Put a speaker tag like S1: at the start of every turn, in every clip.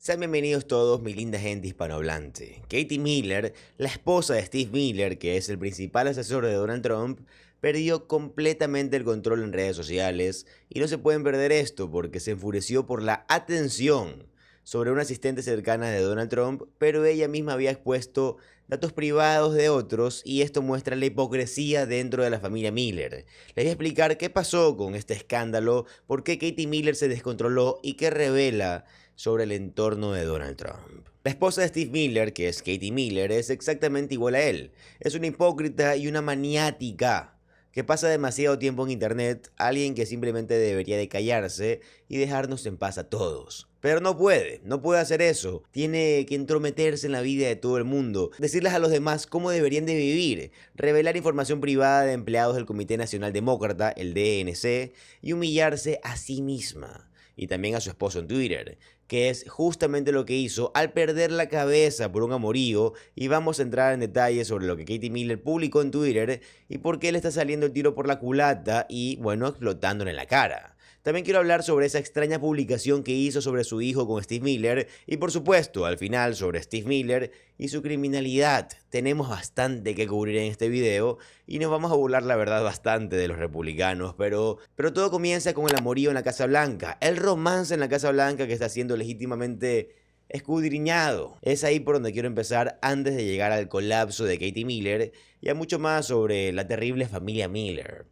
S1: Sean bienvenidos todos, mi linda gente hispanohablante. Katie Miller, la esposa de Steve Miller, que es el principal asesor de Donald Trump, perdió completamente el control en redes sociales y no se pueden perder esto porque se enfureció por la atención sobre una asistente cercana de Donald Trump, pero ella misma había expuesto datos privados de otros y esto muestra la hipocresía dentro de la familia Miller. Les voy a explicar qué pasó con este escándalo, por qué Katie Miller se descontroló y qué revela sobre el entorno de Donald Trump. La esposa de Steve Miller, que es Katie Miller, es exactamente igual a él. Es una hipócrita y una maniática que pasa demasiado tiempo en internet, alguien que simplemente debería de callarse y dejarnos en paz a todos. Pero no puede hacer eso. Tiene que entrometerse en la vida de todo el mundo, decirles a los demás cómo deberían de vivir, revelar información privada de empleados del Comité Nacional Demócrata, el DNC, y humillarse a sí misma y también a su esposo en Twitter, que es justamente lo que hizo al perder la cabeza por un amorío, y vamos a entrar en detalles sobre lo que Katie Miller publicó en Twitter y por qué le está saliendo el tiro por la culata y, bueno, explotándole en la cara. También quiero hablar sobre esa extraña publicación que hizo sobre su hijo con Steve Miller y, por supuesto, al final sobre Steve Miller y su criminalidad. Tenemos bastante que cubrir en este video y nos vamos a burlar, la verdad, bastante de los republicanos, pero todo comienza con el amorío en la Casa Blanca, el romance en la Casa Blanca que está siendo legítimamente escudriñado. Es ahí por donde quiero empezar antes de llegar al colapso de Katie Miller y a mucho más sobre la terrible familia Miller.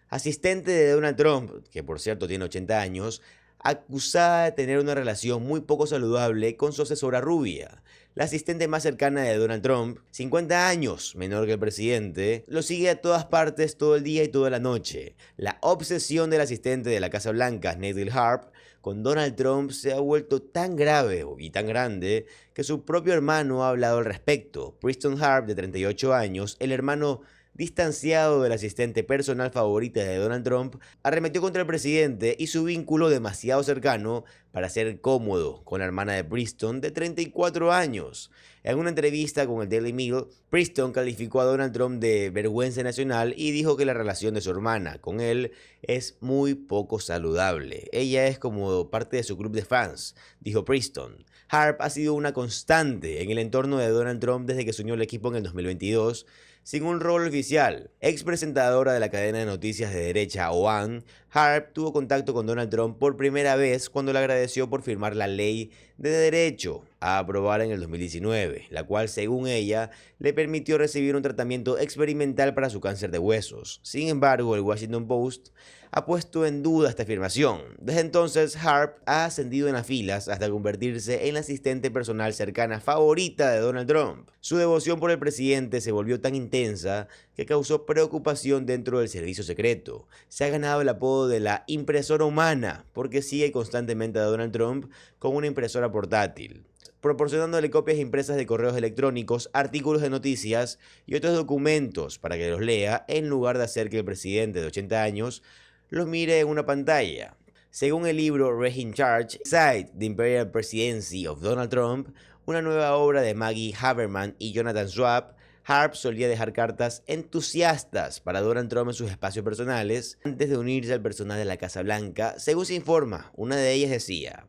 S1: Asistente de Donald Trump, que por cierto tiene 80 años, acusada de tener una relación muy poco saludable con su asesora rubia. La asistente más cercana de Donald Trump, 50 años menor que el presidente, lo sigue a todas partes todo el día y toda la noche. La obsesión del asistente de la Casa Blanca, Needle Harp, con Donald Trump se ha vuelto tan grave y tan grande que su propio hermano ha hablado al respecto. Preston Harp, de 38 años, el hermano distanciado del asistente personal favorita de Donald Trump, arremetió contra el presidente y su vínculo demasiado cercano para ser cómodo con la hermana de Preston de 34 años. En una entrevista con el Daily Mail, Preston calificó a Donald Trump de vergüenza nacional y dijo que la relación de su hermana con él es muy poco saludable. Ella es como parte de su club de fans, dijo Preston. Harp ha sido una constante en el entorno de Donald Trump desde que se unió al equipo en el 2022, sin un rol oficial. Ex presentadora de la cadena de noticias de derecha OAN, Harp tuvo contacto con Donald Trump por primera vez cuando le agradeció por firmar la ley de derecho a aprobar en el 2019, la cual, según ella, le permitió recibir un tratamiento experimental para su cáncer de huesos. Sin embargo, el Washington Post ha puesto en duda esta afirmación. Desde entonces, Harp ha ascendido en las filas hasta convertirse en la asistente personal cercana favorita de Donald Trump. Su devoción por el presidente se volvió tan intensa que causó preocupación dentro del servicio secreto. Se ha ganado el apodo de la impresora humana porque sigue constantemente a Donald Trump con una impresora portátil, proporcionándole copias impresas de correos electrónicos, artículos de noticias y otros documentos para que los lea en lugar de hacer que el presidente de 80 años los mire en una pantalla. Según el libro Regime Charge, Inside the Imperial Presidency of Donald Trump, una nueva obra de Maggie Haberman y Jonathan Schwab, Harp solía dejar cartas entusiastas para Donald Trump en sus espacios personales antes de unirse al personal de la Casa Blanca. Según se informa, una de ellas decía: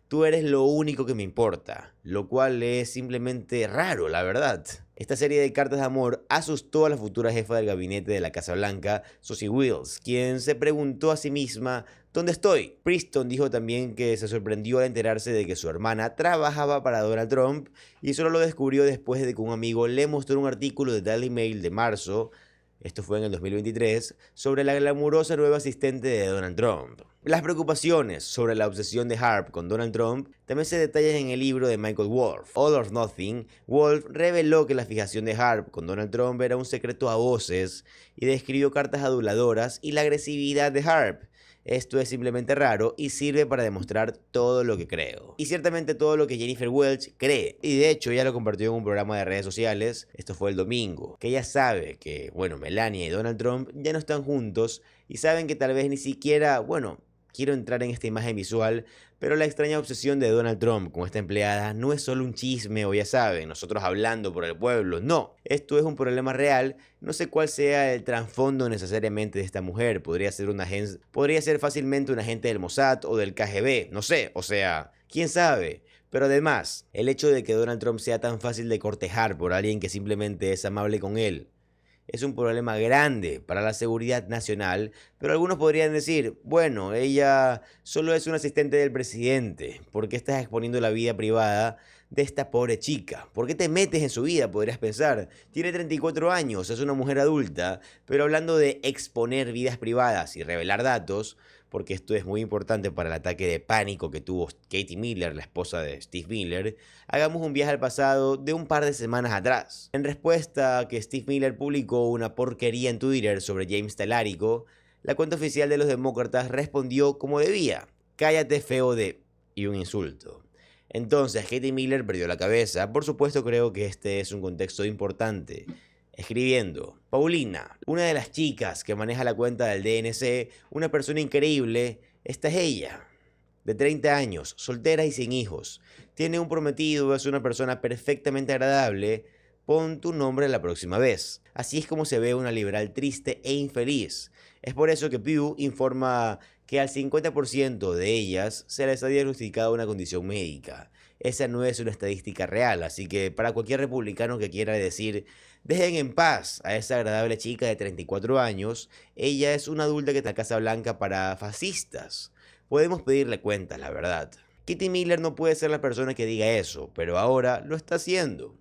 S1: "Tú eres lo único que me importa", lo cual es simplemente raro, la verdad. Esta serie de cartas de amor asustó a la futura jefa del gabinete de la Casa Blanca, Susie Wiles, quien se preguntó a sí misma: ¿dónde estoy? Preston dijo también que se sorprendió al enterarse de que su hermana trabajaba para Donald Trump y solo lo descubrió después de que un amigo le mostró un artículo de Daily Mail de marzo, esto fue en el 2023, sobre la glamurosa nueva asistente de Donald Trump. Las preocupaciones sobre la obsesión de Harp con Donald Trump también se detallan en el libro de Michael Wolff, All or Nothing. Wolff reveló que la fijación de Harp con Donald Trump era un secreto a voces y describió cartas aduladoras y la agresividad de Harp. Esto es simplemente raro y sirve para demostrar todo lo que creo. Y ciertamente todo lo que Jennifer Welch cree. Y de hecho ella lo compartió en un programa de redes sociales, esto fue el domingo, que ella sabe que, bueno, Melania y Donald Trump ya no están juntos y saben que tal vez ni siquiera, bueno, quiero entrar en esta imagen visual, pero la extraña obsesión de Donald Trump con esta empleada no es solo un chisme o ya saben, nosotros hablando por el pueblo, no, esto es un problema real. No sé cuál sea el trasfondo necesariamente de esta mujer, podría ser fácilmente un agente del Mossad o del KGB, no sé, o sea, quién sabe. Pero además, el hecho de que Donald Trump sea tan fácil de cortejar por alguien que simplemente es amable con él es un problema grande para la seguridad nacional, pero algunos podrían decir, bueno, ella solo es un asistente del presidente, ¿por qué estás exponiendo la vida privada de esta pobre chica? ¿Por qué te metes en su vida? Podrías pensar, tiene 34 años, es una mujer adulta, pero hablando de exponer vidas privadas y revelar datos, porque esto es muy importante para el ataque de pánico que tuvo Katie Miller, la esposa de Steve Miller, hagamos un viaje al pasado de un par de semanas atrás. En respuesta a que Steve Miller publicó una porquería en Twitter sobre James Talarico, la cuenta oficial de los demócratas respondió como debía, cállate feo de... y un insulto. Entonces Katie Miller perdió la cabeza, por supuesto creo que este es un contexto importante. Escribiendo, Paulina, una de las chicas que maneja la cuenta del DNC, una persona increíble, esta es ella. De 30 años, soltera y sin hijos. Tiene un prometido, es una persona perfectamente agradable. Pon tu nombre la próxima vez. Así es como se ve una liberal triste e infeliz. Es por eso que Pew informa que al 50% de ellas se les ha diagnosticado una condición médica. Esa no es una estadística real, así que para cualquier republicano que quiera decir dejen en paz a esa agradable chica de 34 años, ella es una adulta que está en la Casa Blanca para fascistas. Podemos pedirle cuentas, la verdad. Katie Miller no puede ser la persona que diga eso, pero ahora lo está haciendo.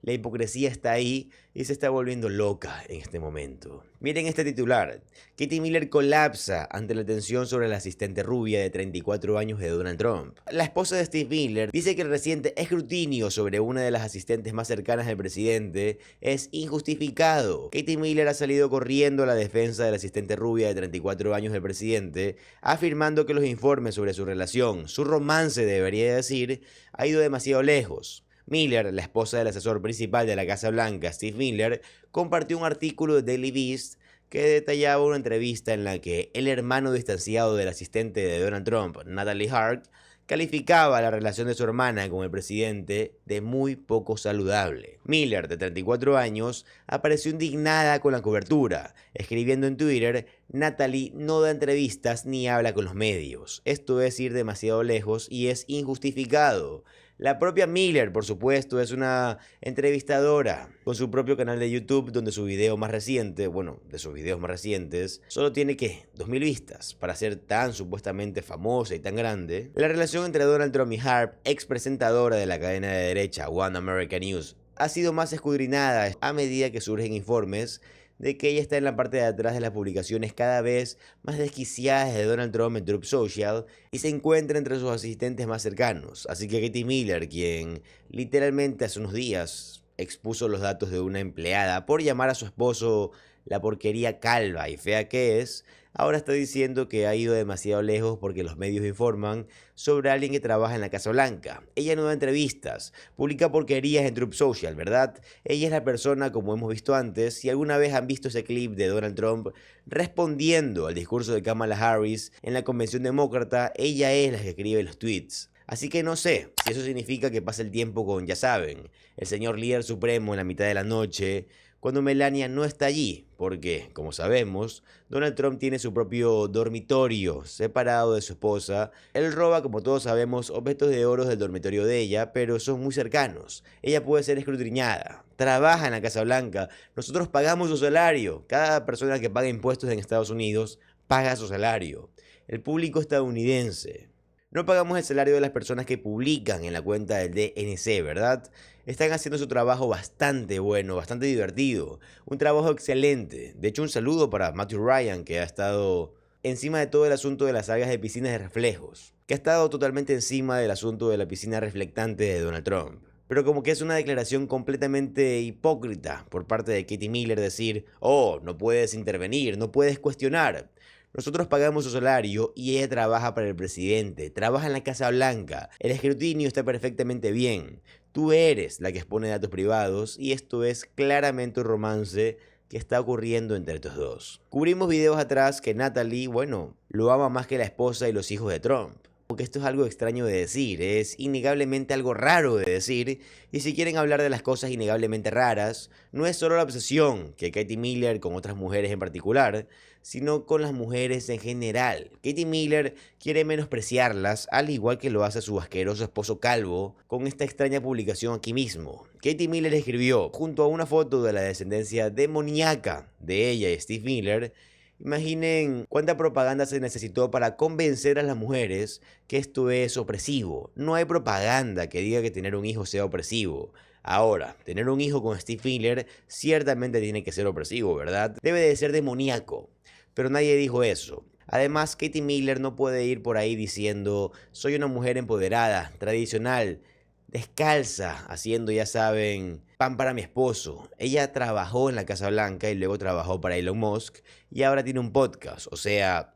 S1: La hipocresía está ahí y se está volviendo loca en este momento. Miren este titular. Katie Miller colapsa ante la tensión sobre la asistente rubia de 34 años de Donald Trump. La esposa de Steve Miller dice que el reciente escrutinio sobre una de las asistentes más cercanas del presidente es injustificado. Katie Miller ha salido corriendo a la defensa de la asistente rubia de 34 años del presidente, afirmando que los informes sobre su relación, su romance debería decir, ha ido demasiado lejos. Miller, la esposa del asesor principal de la Casa Blanca, Steve Miller, compartió un artículo de Daily Beast que detallaba una entrevista en la que el hermano distanciado del asistente de Donald Trump, Natalie Hart, calificaba la relación de su hermana con el presidente de muy poco saludable. Miller, de 34 años, apareció indignada con la cobertura, escribiendo en Twitter, Natalie no da entrevistas ni habla con los medios. Esto es ir demasiado lejos y es injustificado. La propia Miller, por supuesto, es una entrevistadora con su propio canal de YouTube donde su video más reciente, bueno, de sus videos más recientes, solo tiene, ¿qué? 2000 vistas para ser tan supuestamente famosa y tan grande. La relación entre Donald Trump y Harp, ex presentadora de la cadena de derecha One American News, ha sido más escudriñada a medida que surgen informes de que ella está en la parte de atrás de las publicaciones cada vez más desquiciadas de Donald Trump en Truth Social y se encuentra entre sus asistentes más cercanos. Así que Katie Miller, quien literalmente hace unos días expuso los datos de una empleada por llamar a su esposo la porquería calva y fea que es, ahora está diciendo que ha ido demasiado lejos porque los medios informan sobre alguien que trabaja en la Casa Blanca. Ella no da entrevistas, publica porquerías en Truth Social, ¿verdad? Ella es la persona, como hemos visto antes, si alguna vez han visto ese clip de Donald Trump respondiendo al discurso de Kamala Harris en la convención demócrata, ella es la que escribe los tweets. Así que no sé si eso significa que pasa el tiempo con, ya saben, el señor líder supremo en la mitad de la noche, cuando Melania no está allí, porque, como sabemos, Donald Trump tiene su propio dormitorio separado de su esposa. Él roba, como todos sabemos, objetos de oro del dormitorio de ella, pero son muy cercanos. Ella puede ser escrutinada, trabaja en la Casa Blanca, nosotros pagamos su salario. Cada persona que paga impuestos en Estados Unidos paga su salario. El público estadounidense. No pagamos el salario de las personas que publican en la cuenta del DNC, ¿verdad? Están haciendo su trabajo bastante bueno, bastante divertido. Un trabajo excelente. De hecho, un saludo para Matthew Ryan, que ha estado encima de todo el asunto de las sagas de piscinas de reflejos. Que ha estado totalmente encima del asunto de la piscina reflectante de Donald Trump. Pero como que es una declaración completamente hipócrita por parte de Katie Miller decir, oh, no puedes intervenir, no puedes cuestionar. Nosotros pagamos su salario y ella trabaja para el presidente, trabaja en la Casa Blanca. El escrutinio está perfectamente bien. Tú eres la que expone datos privados y esto es claramente un romance que está ocurriendo entre estos dos. Cubrimos videos atrás que Natalie, bueno, lo ama más que la esposa y los hijos de Trump. Porque esto es algo extraño de decir, es innegablemente algo raro de decir, y si quieren hablar de las cosas innegablemente raras, no es solo la obsesión que Katie Miller con otras mujeres en particular, sino con las mujeres en general. Katie Miller quiere menospreciarlas, al igual que lo hace su asqueroso esposo calvo, con esta extraña publicación aquí mismo. Katie Miller escribió, junto a una foto de la descendencia demoníaca de ella y Steve Miller, imaginen cuánta propaganda se necesitó para convencer a las mujeres que esto es opresivo. No hay propaganda que diga que tener un hijo sea opresivo. Ahora, tener un hijo con Steve Miller ciertamente tiene que ser opresivo, ¿verdad? Debe de ser demoníaco. Pero nadie dijo eso. Además, Katie Miller no puede ir por ahí diciendo, soy una mujer empoderada, tradicional, descalza, haciendo, ya saben, pan para mi esposo. Ella trabajó en la Casa Blanca y luego trabajó para Elon Musk y ahora tiene un podcast. O sea,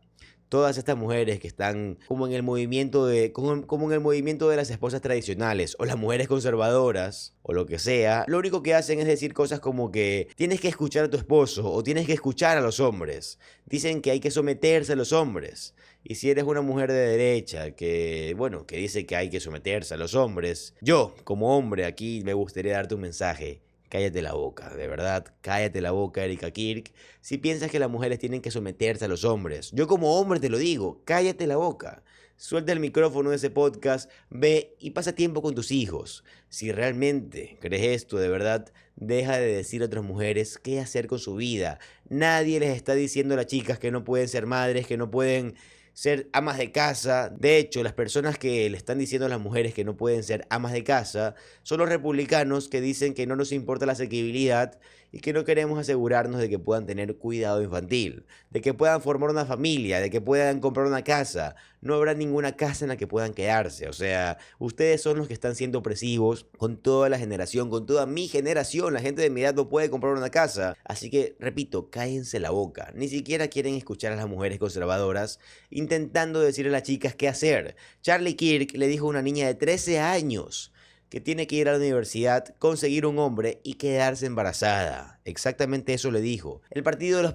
S1: todas estas mujeres que están como en el movimiento de las esposas tradicionales o las mujeres conservadoras o lo que sea, lo único que hacen es decir cosas como que tienes que escuchar a tu esposo o tienes que escuchar a los hombres. Dicen que hay que someterse a los hombres. Y si eres una mujer de derecha que dice que hay que someterse a los hombres, yo, como hombre, aquí me gustaría darte un mensaje. Cállate la boca, de verdad, cállate la boca, Erika Kirk. Si piensas que las mujeres tienen que someterse a los hombres, yo como hombre te lo digo, cállate la boca. Suelta el micrófono de ese podcast, ve y pasa tiempo con tus hijos. Si realmente crees esto de verdad, deja de decir a otras mujeres qué hacer con su vida. Nadie les está diciendo a las chicas que no pueden ser madres, que no pueden ser amas de casa. De hecho, las personas que le están diciendo a las mujeres que no pueden ser amas de casa son los republicanos que dicen que no nos importa la asequibilidad y que no queremos asegurarnos de que puedan tener cuidado infantil, de que puedan formar una familia, de que puedan comprar una casa. No habrá ninguna casa en la que puedan quedarse. O sea, ustedes son los que están siendo opresivos con toda la generación, con toda mi generación. La gente de mi edad no puede comprar una casa. Así que, repito, cállense la boca. Ni siquiera quieren escuchar a las mujeres conservadoras intentando decirle a las chicas qué hacer. Charlie Kirk le dijo a una niña de 13 años que tiene que ir a la universidad, conseguir un hombre y quedarse embarazada. Exactamente eso le dijo. El partido de los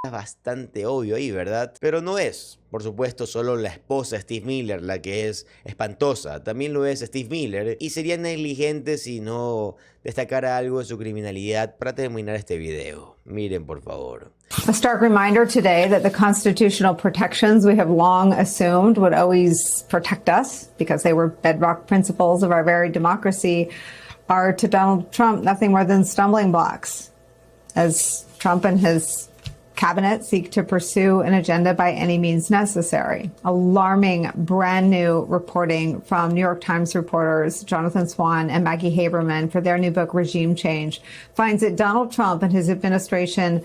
S1: es bastante obvio ahí, ¿verdad? Pero no es, por supuesto, solo la esposa de Steve Miller la que es espantosa. También lo es Steve Miller. Y sería negligente si no destacara algo de su criminalidad para terminar este video. Miren, por favor.
S2: A stark reminder today that the constitutional protections we have long assumed would always protect us because they were bedrock principles of our very democracy are to Donald Trump nothing more than stumbling blocks as Trump and his cabinet seek to pursue an agenda by any means necessary. Alarming brand new reporting from New York Times reporters Jonathan Swan and Maggie Haberman for their new book, Regime Change, finds that Donald Trump and his administration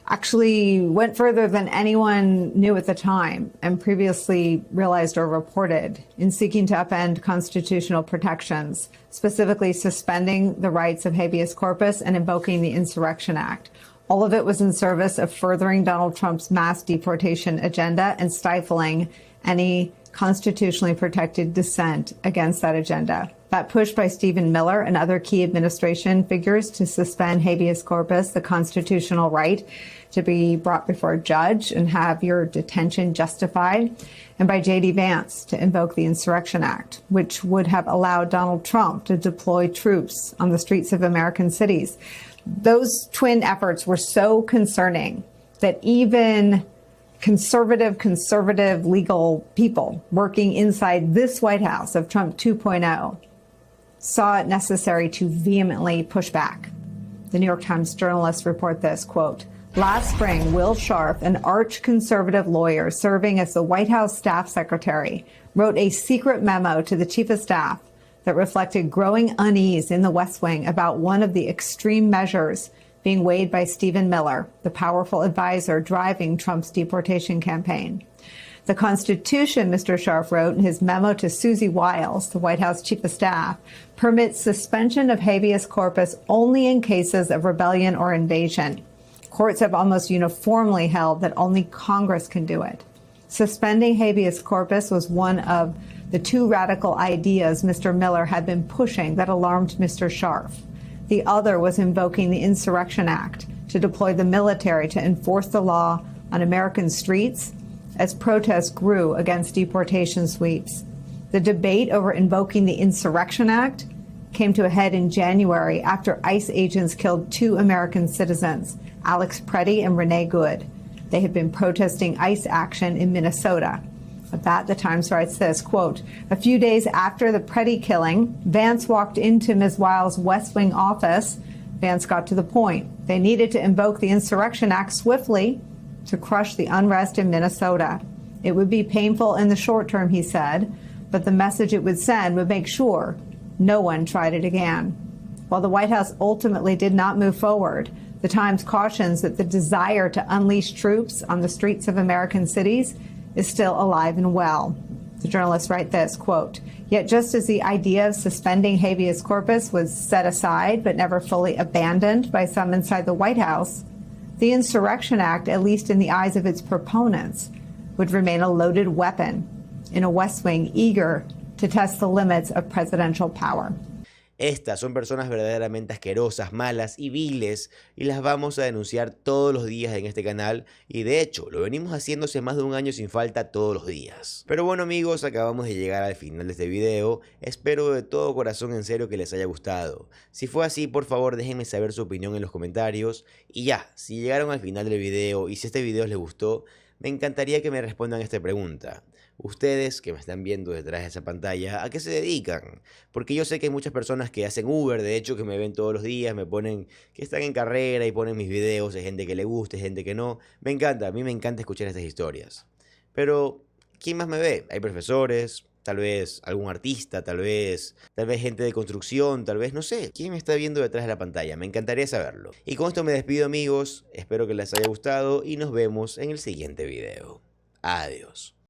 S2: actually went further than anyone knew at the time and previously realized or reported in seeking to upend constitutional protections, specifically suspending the rights of habeas corpus and invoking the Insurrection Act. All of it was in service of furthering Donald Trump's mass deportation agenda and stifling any constitutionally protected dissent against that agenda. That push by Stephen Miller and other key administration figures to suspend habeas corpus, the constitutional right to be brought before a judge and have your detention justified, and by J.D. Vance to invoke the Insurrection Act, which would have allowed Donald Trump to deploy troops on the streets of American cities. Those twin efforts were so concerning that even conservative legal people working inside this White House of Trump 2.0 saw it necessary to vehemently push back. The New York Times journalists report this, quote, last spring, Will Scharf, an arch-conservative lawyer serving as the White House staff secretary, wrote a secret memo to the chief of staff that reflected growing unease in the West Wing about one of the extreme measures being weighed by Stephen Miller, the powerful advisor driving Trump's deportation campaign. The Constitution, Mr. Scharf wrote in his memo to Susie Wiles, the White House chief of staff, permits suspension of habeas corpus only in cases of rebellion or invasion. Courts have almost uniformly held that only Congress can do it. Suspending habeas corpus was one of the two radical ideas Mr. Miller had been pushing that alarmed Mr. Scharf. The other was invoking the Insurrection Act to deploy the military to enforce the law on American streets as protests grew against deportation sweeps. The debate over invoking the Insurrection Act came to a head in January after ICE agents killed 2 American citizens, Alex Preddy and Renee Good. They had been protesting ICE action in Minnesota. At that, the Times writes this, quote, a few days after the Preddy killing, Vance walked into Ms. Wiles' West Wing office. Vance got to the point. They needed to invoke the Insurrection Act swiftly to crush the unrest in Minnesota. It would be painful in the short term, he said, but the message it would send would make sure no one tried it again. While the White House ultimately did not move forward, the Times cautions that the desire to unleash troops on the streets of American cities is still alive and well. The journalists write this, quote, yet just as the idea of suspending habeas corpus was set aside but never fully abandoned by some inside the White House, the Insurrection Act, at least in the eyes of its proponents, would remain a loaded weapon in a West Wing eager to test the limits of presidential power.
S1: Estas son personas verdaderamente asquerosas, malas y viles, y las vamos a denunciar todos los días en este canal, y de hecho, lo venimos haciendo hace más de un año sin falta todos los días. Pero bueno amigos, acabamos de llegar al final de este video, espero de todo corazón en serio que les haya gustado. Si fue así, por favor déjenme saber su opinión en los comentarios, y ya, si llegaron al final del video y si este video les gustó, me encantaría que me respondan esta pregunta. Ustedes que me están viendo detrás de esa pantalla, ¿a qué se dedican? Porque yo sé que hay muchas personas que hacen Uber, de hecho que me ven todos los días, me ponen que están en carrera y ponen mis videos, hay gente que le gusta, hay gente que no. Me encanta, a mí me encanta escuchar estas historias. Pero, ¿quién más me ve? Hay profesores, tal vez algún artista, tal vez gente de construcción, tal vez, no sé. ¿Quién me está viendo detrás de la pantalla? Me encantaría saberlo. Y con esto me despido amigos, espero que les haya gustado y nos vemos en el siguiente video. Adiós.